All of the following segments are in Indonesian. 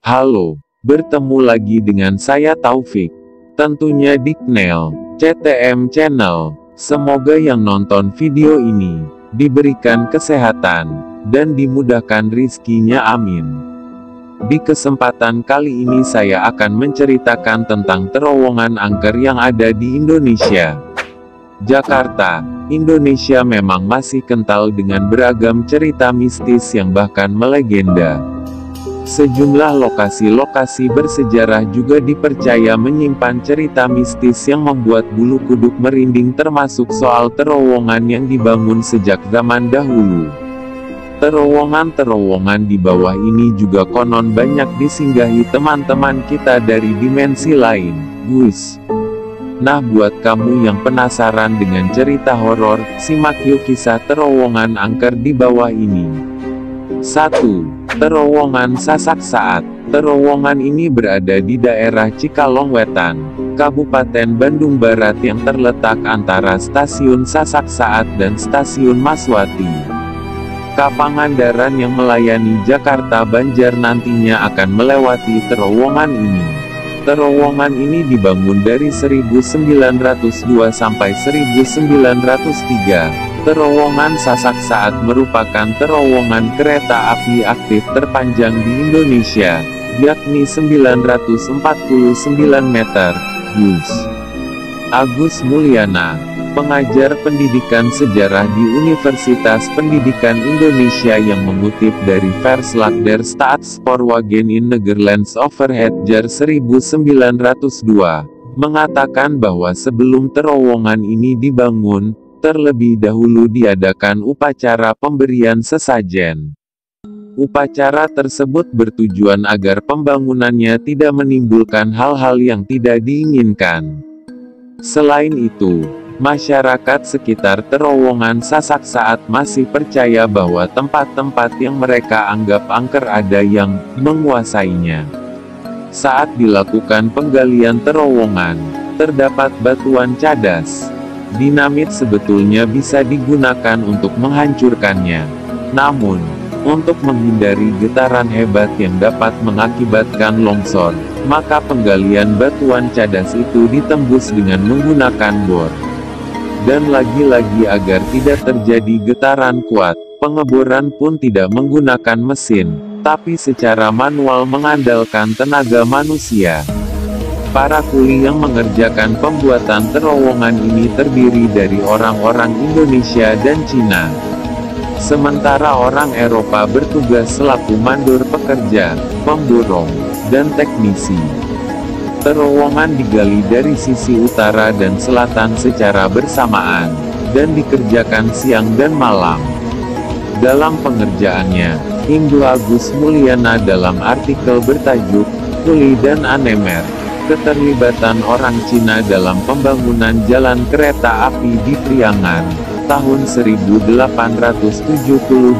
Halo, bertemu lagi dengan saya Taufik. Tentunya di Knel, CTM Channel. Semoga yang nonton video ini diberikan kesehatan dan dimudahkan rizkinya, amin. Di kesempatan kali ini saya akan menceritakan tentang terowongan angker yang ada di Indonesia. Jakarta, Indonesia memang masih kental dengan beragam cerita mistis yang bahkan melegenda. Sejumlah lokasi-lokasi bersejarah juga dipercaya menyimpan cerita mistis yang membuat bulu kuduk merinding, termasuk soal terowongan yang dibangun sejak zaman dahulu. Terowongan-terowongan di bawah ini juga konon banyak disinggahi teman-teman kita dari dimensi lain, Gus. Nah, buat kamu yang penasaran dengan cerita horor, simak yuk kisah terowongan angker di bawah ini. 1. Terowongan Sasak Saat. Terowongan ini berada di daerah Cikalong Wetan, Kabupaten Bandung Barat yang terletak antara Stasiun Sasak Saat dan Stasiun Maswati. Pangandaran yang melayani Jakarta Banjar nantinya akan melewati terowongan ini. Terowongan ini dibangun dari 1902 sampai 1903. Terowongan Sasak Saat merupakan terowongan kereta api aktif terpanjang di Indonesia, yakni 949 meter. Gus Agus Mulyana, pengajar pendidikan sejarah di Universitas Pendidikan Indonesia yang mengutip dari Verslag der Staatspoorwagen in Nederlands over het jaar 1902, mengatakan bahwa sebelum terowongan ini dibangun, terlebih dahulu diadakan upacara pemberian sesajen. Upacara tersebut bertujuan agar pembangunannya tidak menimbulkan hal-hal yang tidak diinginkan. Selain itu, masyarakat sekitar terowongan Sasak Saat masih percaya bahwa tempat-tempat yang mereka anggap angker ada yang menguasainya. Saat dilakukan penggalian terowongan, terdapat batuan cadas. Dinamit sebetulnya bisa digunakan untuk menghancurkannya. Namun, untuk menghindari getaran hebat yang dapat mengakibatkan longsor, maka penggalian batuan cadas itu ditembus dengan menggunakan bor. Dan lagi-lagi agar tidak terjadi getaran kuat, pengeboran pun tidak menggunakan mesin, tapi secara manual mengandalkan tenaga manusia. Para kuli yang mengerjakan pembuatan terowongan ini terdiri dari orang-orang Indonesia dan Cina. Sementara orang Eropa bertugas selaku mandor pekerja, pemborong, dan teknisi. Terowongan digali dari sisi utara dan selatan secara bersamaan, dan dikerjakan siang dan malam. Dalam pengerjaannya, Indo Agus Mulyana dalam artikel bertajuk, Kuli dan Anemer, keterlibatan orang Cina dalam pembangunan jalan kereta api di Priangan, tahun 1878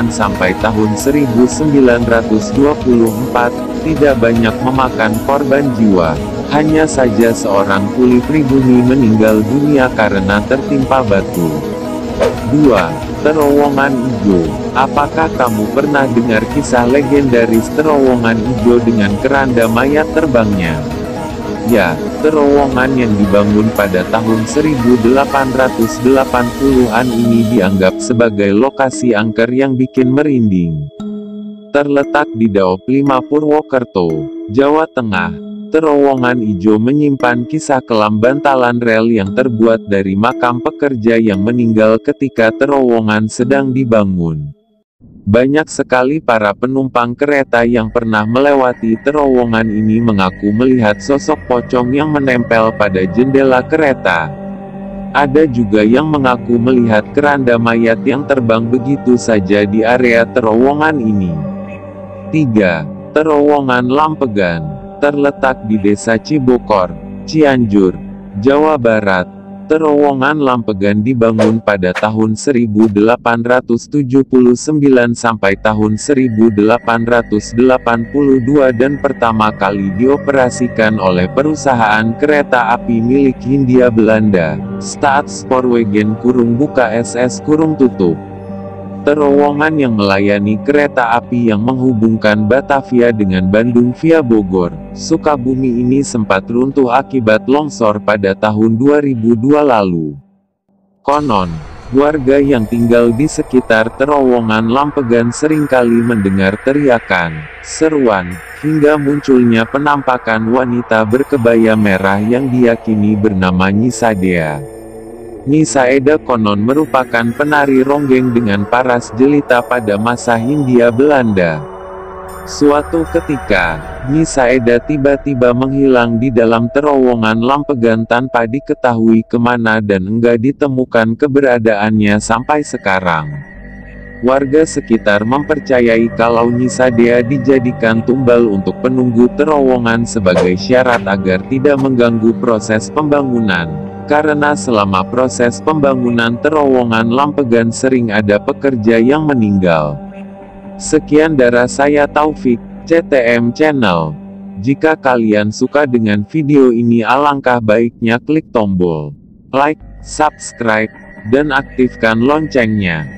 sampai tahun 1924, tidak banyak memakan korban jiwa. Hanya saja seorang kuli pribumi meninggal dunia karena tertimpa batu. 2. Terowongan Ijo. Apakah kamu pernah dengar kisah legendaris terowongan Ijo dengan keranda mayat terbangnya? Ya, terowongan yang dibangun pada tahun 1880-an ini dianggap sebagai lokasi angker yang bikin merinding. Terletak di Daop 5 Purwokerto, Jawa Tengah, terowongan Ijo menyimpan kisah kelam bantalan rel yang terbuat dari makam pekerja yang meninggal ketika terowongan sedang dibangun. Banyak sekali para penumpang kereta yang pernah melewati terowongan ini mengaku melihat sosok pocong yang menempel pada jendela kereta. Ada juga yang mengaku melihat keranda mayat yang terbang begitu saja di area terowongan ini. 3. Terowongan Lampegan. Terletak di Desa Cibokor, Cianjur, Jawa Barat. Terowongan Lampegan dibangun pada tahun 1879 sampai tahun 1882 dan pertama kali dioperasikan oleh perusahaan kereta api milik Hindia Belanda, Staatspoorwegen (SS). Terowongan yang melayani kereta api yang menghubungkan Batavia dengan Bandung via Bogor, Sukabumi ini sempat runtuh akibat longsor pada tahun 2002 lalu. Konon, warga yang tinggal di sekitar terowongan Lampegan seringkali mendengar teriakan, seruan, hingga munculnya penampakan wanita berkebaya merah yang diyakini bernama Nyi Sadea. Nyi Saeda konon merupakan penari ronggeng dengan paras jelita pada masa Hindia Belanda. Suatu ketika, Nyi Saeda tiba-tiba menghilang di dalam terowongan Lampegan tanpa diketahui kemana dan enggak ditemukan keberadaannya sampai sekarang. Warga sekitar mempercayai kalau Nyi Sadea dijadikan tumbal untuk penunggu terowongan sebagai syarat agar tidak mengganggu proses pembangunan. Karena selama proses pembangunan terowongan Lampegan sering ada pekerja yang meninggal. Sekian dari saya Taufik, CTM Channel. Jika kalian suka dengan video ini alangkah baiknya klik tombol like, subscribe, dan aktifkan loncengnya.